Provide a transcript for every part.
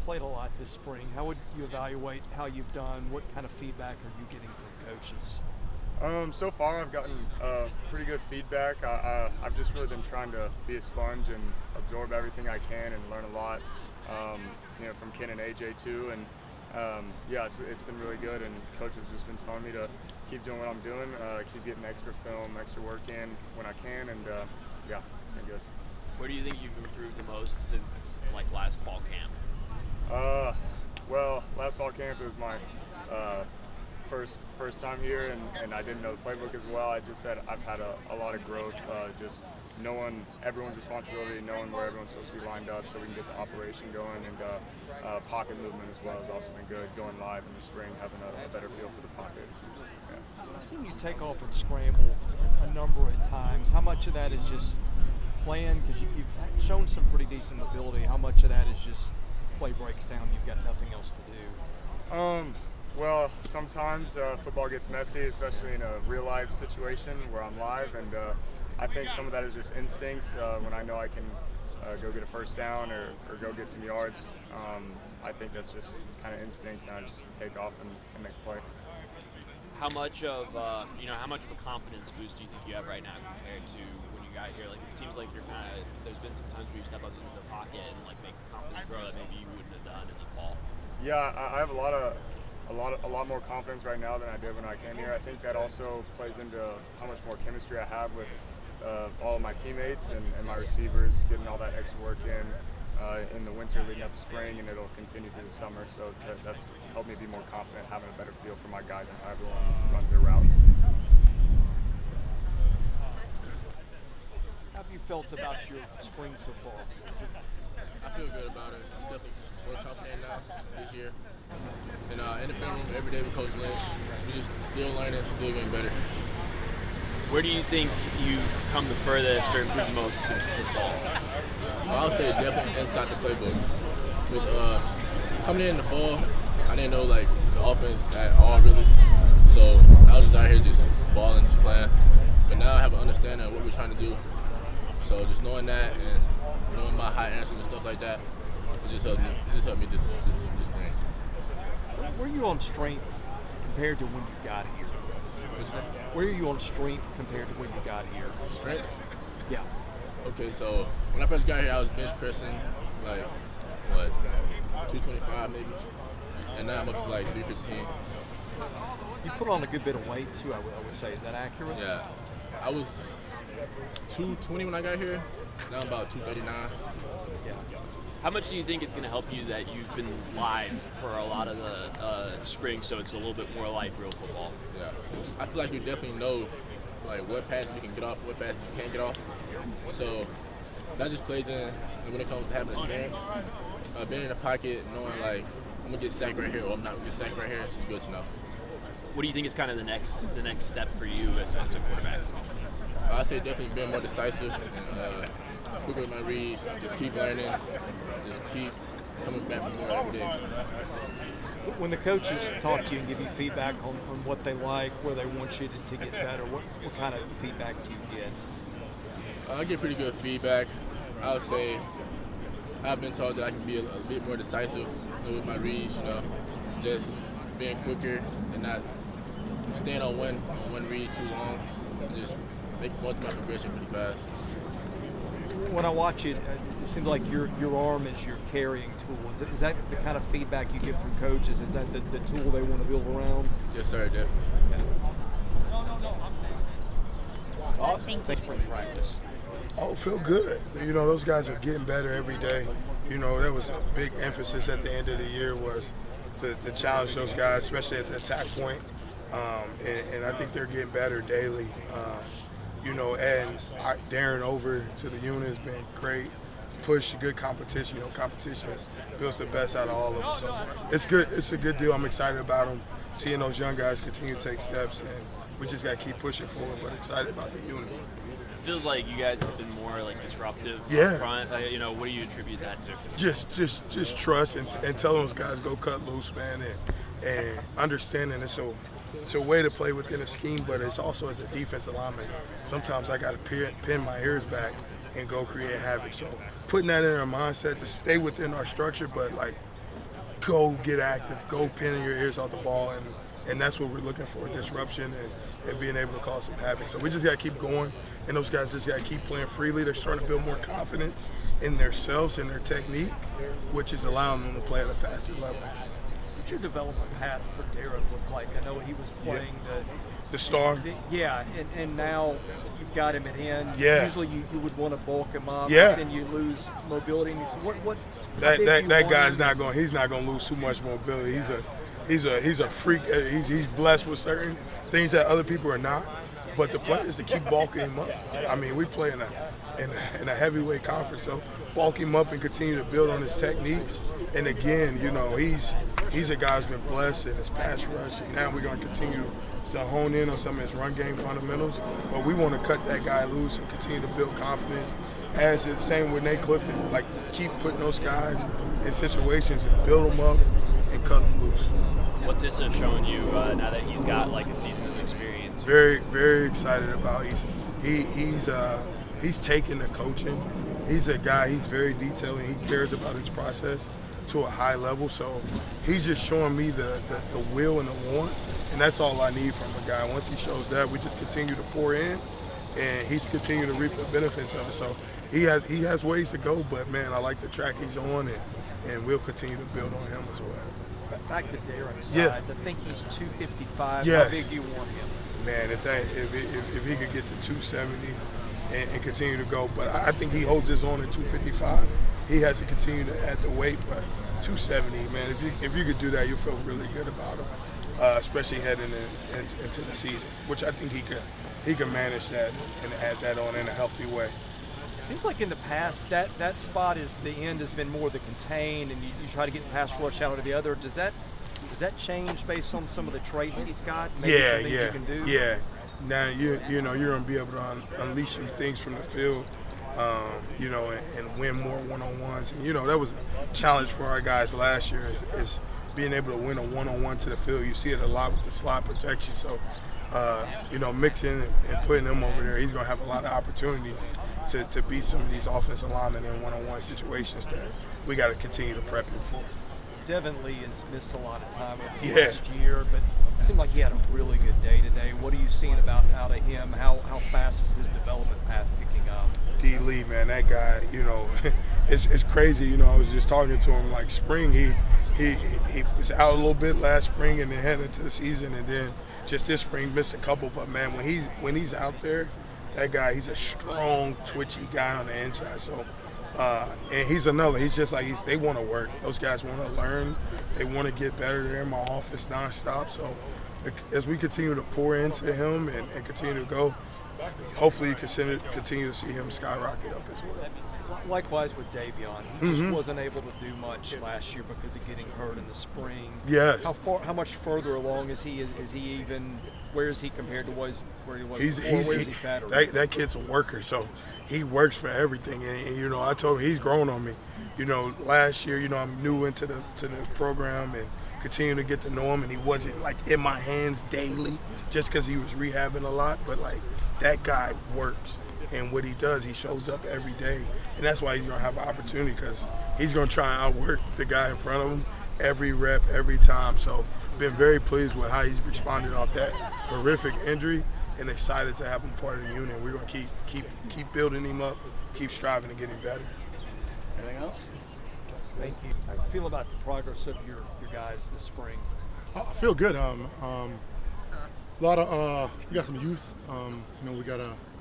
played a lot this spring. How would you evaluate how you've done? What kind of feedback are you getting from coaches? So far, I've gotten pretty good feedback. I've just really been trying to be a sponge and absorb everything I can and learn a lot, from Ken and AJ too. And it's been really good. And coach has just been telling me to keep doing what I'm doing, keep getting extra film, extra work in when I can, and been good. Where do you think you've improved the most since last fall camp? Well, last fall camp it was my first time here, and I didn't know the playbook as well. I just said I've had a lot of growth, just knowing everyone's responsibility, knowing where everyone's supposed to be lined up so we can get the operation going, and pocket movement as well has also been good. Going live in the spring, having a better feel for the pocket. Yeah. I've seen you take off and scramble a number of times. How much of that is just playing? Because you've shown some pretty decent ability. How much of that is just play breaks down, you've got nothing else to do? Well, sometimes football gets messy, especially in a real-life situation where I'm live, and I think some of that is just instincts. When I know I can go get a first down or go get some yards, I think that's just kind of instincts, and I just take off and make a play. How much of a confidence boost do you think you have right now compared to when you got here? It seems like you're there's been some times where you step up into the pocket and make a confidence throw that maybe you wouldn't have done in the fall. Yeah, I have a lot more confidence right now than I did when I came here. I think that also plays into how much more chemistry I have with all of my teammates and my receivers, getting all that extra work in the winter leading up to spring, and it'll continue through the summer. So that's helped me be more confident, having a better feel for my guys and how everyone runs their routes. How have you felt about your spring so far? I feel good about it. I'm definitely more confident now this year. And in the film room every day with Coach Lynch, we're just still learning, still getting better. Where do you think you've come the furthest or improved the most since the fall? I would say definitely inside the playbook. With coming in the fall, I didn't know the offense at all really. So I was just out here just balling, just playing. But now I have an understanding of what we're trying to do. So just knowing that and knowing my high answers and stuff like that, it just helped me. It just helped me this spring. Where are you on strength compared to when you got here? Where are you on strength compared to when you got here? Strength? Yeah. Okay, so when I first got here, I was bench pressing 225 maybe, and now I'm up to 315. So. You put on a good bit of weight too, I would say. Is that accurate? Yeah, I was 220 when I got here. Now I'm about 239. Yeah. How much do you think it's going to help you that you've been live for a lot of the spring, so it's a little bit more like real football? Yeah, I feel like you definitely know what passes you can get off, what passes you can't get off. So that just plays in when it comes to having experience. Being in the pocket, knowing I'm gonna get sacked right here or I'm not gonna get sacked right here, it's good to know. What do you think is kind of the next step for you as a quarterback? I'd say definitely being more decisive and quicker with my reads, just keep learning, just keep coming back for more every day. When the coaches talk to you and give you feedback on what they like, where they want you to get better, what kind of feedback do you get? I get pretty good feedback. I would say I've been told that I can be a bit more decisive with my reads, just being quicker and not staying on one read too long, and just make my progression pretty fast. When I watch it, it seems like your arm is your carrying tool. Is that the kind of feedback you get from coaches? Is that the tool they want to build around? Yes, sir, definitely. Yeah. Awesome. Thanks for practice. Oh, feel good. Those guys are getting better every day. There was a big emphasis at the end of the year was to challenge those guys, especially at the attack point. And I think they're getting better daily. And Darren over to the unit has been great. Push, good competition. Competition builds the best out of all of us. So it's good. It's a good deal. I'm excited about them. Seeing those young guys continue to take steps, and we just got to keep pushing forward. But excited about the unit. It feels like you guys have been more disruptive yeah. up front. What do you attribute that to? Just trust and tell those guys go cut loose, man, and understanding it's a way to play within a scheme, but it's also as a defensive lineman. Sometimes I got to pin my ears back and go create havoc. So putting that in our mindset to stay within our structure, but go get active, go pin your ears off the ball, and that's what we're looking for, disruption and being able to cause some havoc. So we just got to keep going, and those guys just got to keep playing freely. They're starting to build more confidence in themselves and their technique, which is allowing them to play at a faster level. What's your development path for Darren look like? I know he was playing the star. And now you've got him at end. Yeah. Usually you would want to bulk him up. Yeah. Then you lose mobility. So what that guy's not going. He's not going to lose too much mobility. He's a freak. He's blessed with certain things that other people are not. But the plan is to keep bulking him up. I mean, we play in a heavyweight conference, so bulk him up and continue to build on his techniques. And again, you know, he's a guy who's been blessed in his pass rush. And now we're going to continue to hone in on some of his run game fundamentals. But we want to cut that guy loose and continue to build confidence. As it's the same with Nate Clifton, like keep putting those guys in situations and build them up and cut them loose. What's Issa showing you now that he's got like a season of experience? Very, very excited about Issa. He's taking the coaching. He's a guy, he's very detailed and he cares about his process to a high level. So he's just showing me the will and the want, and that's all I need from a guy. Once he shows that, we just continue to pour in, and he's continuing to reap the benefits of it. So he has ways to go, but man, I like the track he's on, and we'll continue to build on him as well. Back to Darren's size, Yeah. I think he's 255. Yes. How big do you want him? Man, if he could get to 270 and continue to go, but I think he holds his own at 255. He has to continue to add the weight, but 270, man, if you could do that, you'll feel really good about him, especially heading into the season, which I think he can manage that and add that on in a healthy way. Seems like in the past that spot is the end has been more the contain, and you try to get pass rush out of the other. Does that change based on some of the traits he's got? Maybe some things you can do? Yeah. Now you know you're gonna be able to unleash some things from the field, you know, and win more one-on-ones. And you know that was a challenge for our guys last year is being able to win a one-on-one to the field. You see it a lot with the slot protection. So you know, mixing and putting him over there, he's gonna have a lot of opportunities to beat some of these offensive linemen in one-on-one situations that we got to continue to prep him for. Devin Lee has missed a lot of time over the Yeah. last year, but it seemed like he had a really good day today. What are you seeing out of him? How fast is his development path picking up? D. Lee, man, that guy, you know, it's crazy. You know, I was just talking to him like spring. He was out a little bit last spring and then heading into the season, and then just this spring missed a couple. But man, when he's out there, that guy, he's a strong, twitchy guy on the inside. So, and he's just like they want to work. Those guys want to learn. They want to get better. They're in my office nonstop. So, as we continue to pour into him and continue to go, hopefully you continue to see him skyrocket up as well. Likewise with Davion, he just wasn't able to do much last year because of getting hurt in the spring. Yes. How much further along is he? Is he even? Where is he compared to where he was before? Where is he better? That kid's a worker, so he works for everything. And you know, I told him he's grown on me. You know, last year, you know, I'm new into the program and continuing to get to know him, and he wasn't like in my hands daily just because he was rehabbing a lot. But like that guy works. And what he does, he shows up every day. And that's why he's going to have an opportunity, because he's going to try and outwork the guy in front of him every rep, every time. So been very pleased with how he's responded off that horrific injury and excited to have him part of the unit. We're going to keep building him up, keep striving to get him better. Anything else? Thank you. How do you feel about the progress of your guys this spring? I feel good. A lot of we got some youth. You know, we got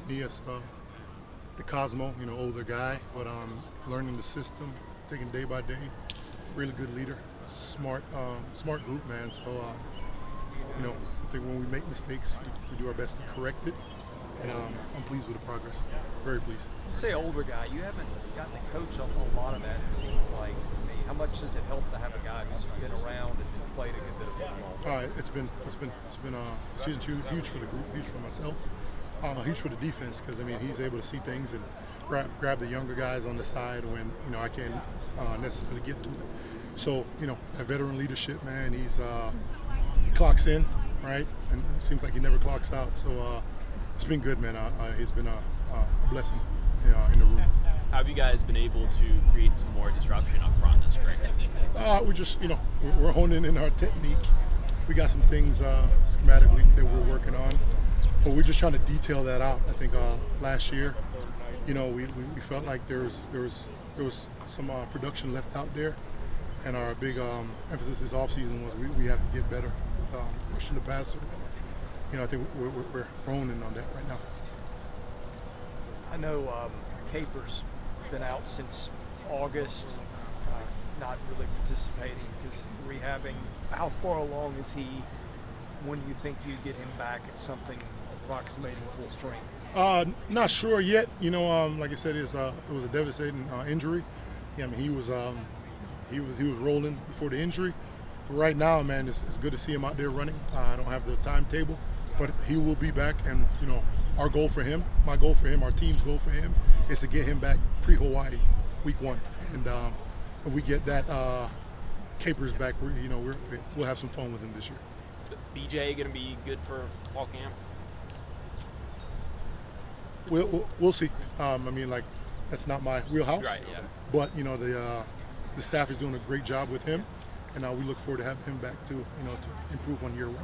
Nias, the Cosmo, you know, older guy, but learning the system, taking day by day. Really good leader, smart group, man. So you know, I think when we make mistakes, we do our best to correct it, and I'm pleased with the progress. Very pleased. You say older guy, you haven't gotten to coach a lot of that, it seems like to me. How much does it help to have a guy who's been around and played a good bit of football? It's been huge for the group, huge for myself, huge for the defense, because I mean he's able to see things and grab the younger guys on the side when you know I can't necessarily get to it. So you know that veteran leadership, man, he clocks in, right, and it seems like he never clocks out. So it's been good, man. He's been a blessing in the room. How have you guys been able to create some more disruption up front this spring? We just, we're honing in our technique. We got some things schematically that we're working on, but we're just trying to detail that out. I think last year, we felt like there was some production left out there, and our big emphasis this offseason was we have to get better with rushing the passer. I think we're honing on that right now. I know Capers been out since August, not really participating because rehabbing. How far along is he? When do you think you get him back at something approximating full strength? Not sure yet. Like I said, it was a devastating injury. He was rolling before the injury. But right now, man, it's good to see him out there running. I don't have the timetable, but he will be back. And our goal for him, my goal for him, our team's goal for him is to get him back pre-Hawaii, week 1. And if we get that Capers back, we'll have some fun with him this year. BJ going to be good for fall camp? We'll see. That's not my wheelhouse. Right. Yeah. But the staff is doing a great job with him, and we look forward to having him back too. To improve on year 1.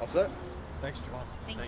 All set. Thanks, Jovan. Thank you.